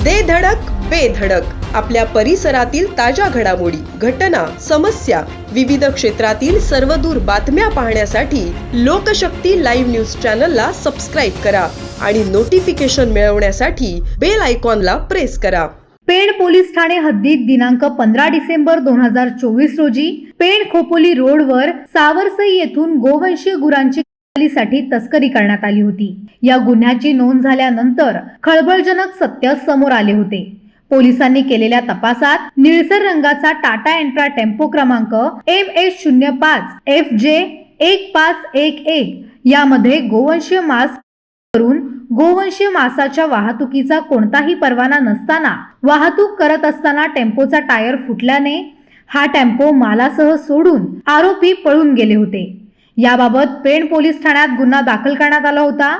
दे धडक बेधडक आपल्या परिसरातील ताज्या घडामोडी, घटना, समस्या, विविध क्षेत्रातील सर्वदूर बातम्या पाहण्यासाठी लोकशक्ती लाईव्ह न्यूज चॅनलला सबस्क्राईब करा आणि नोटिफिकेशन मिळवण्यासाठी बेल आयकॉनला प्रेस करा। पेण पोलीस ठाणे हद्दीत दिनांक 15 डिसेंबर 2024 रोजी पेण खोपोली रोडवर सावरसई येथून गोवंशीय गुरांची साठी तस्करी करण्यात आली होती। या गुन्ह्याची नोंद झाल्यानंतर खळबळजनक सत्य समोर आले होते। पोलिसांनी केलेल्या तपासात निळसर रंगाचा टाटा एंट्रा टेम्पो क्रमांक MS05 FJ 1511 यामध्ये गोवंशीय मांस करून गोवंशीय मांसाच्या वाहतुकीचा कोणताही परवाना नसताना वाहतूक करत असताना टेम्पोचा टायर फुटल्याने हा टेम्पो मालासह सोडून आरोपी पळून गेले होते। याबाबत पेण पोलीस ठाण्यात गुन्हा दाखल करण्यात आला होता।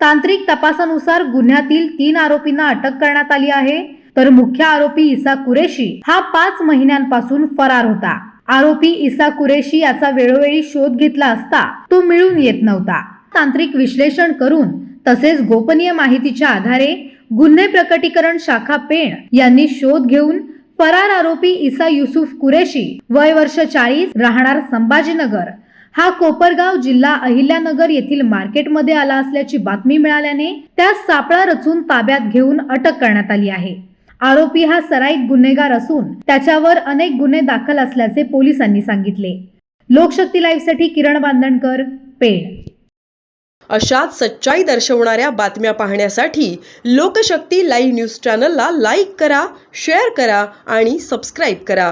तांत्रिक तपासानुसार गुन्ह्यातील 3 आरोपींना अटक करण्यात आली आहे, तर मुख्य आरोपी इसा कुरेशी हा 5 महिन्यांपासून फरार होता। आरोपी इसा कुरेशी याचा वेळोवेळी शोध घेतला असता तो मिळून येत नव्हता। तांत्रिक विश्लेषण करून तसेच गोपनीय माहितीच्या आधारे गुन्हे प्रकटीकरण शाखा पेण यांनी शोध घेऊन फरार आरोपी इसा युसुफ कुरेशी वय वर्ष 40 राहणार संभाजीनगर हा कोपरगाव जिल्हा अहिल्यानगर येथील मार्केटमध्ये आला असल्याची बातमी मिळाल्याने त्यास सापळा रचून ताब्यात घेऊन अटक करण्यात आली आहे। आरोपी हा सराईत गुन्हेगार असून त्याच्यावर अनेक गुन्हे दाखल असल्याचे पोलिसांनी सांगितले। लोकशक्ती लाईव्ह साठी किरण बांदणकर, पेण। अशाच सच्चाई दर्शवणाऱ्या बातम्या पाहण्यासाठी लोकशक्ती लाईव्ह न्यूज चॅनलला लाईक करा, शेअर करा आणि सबस्क्राईब करा।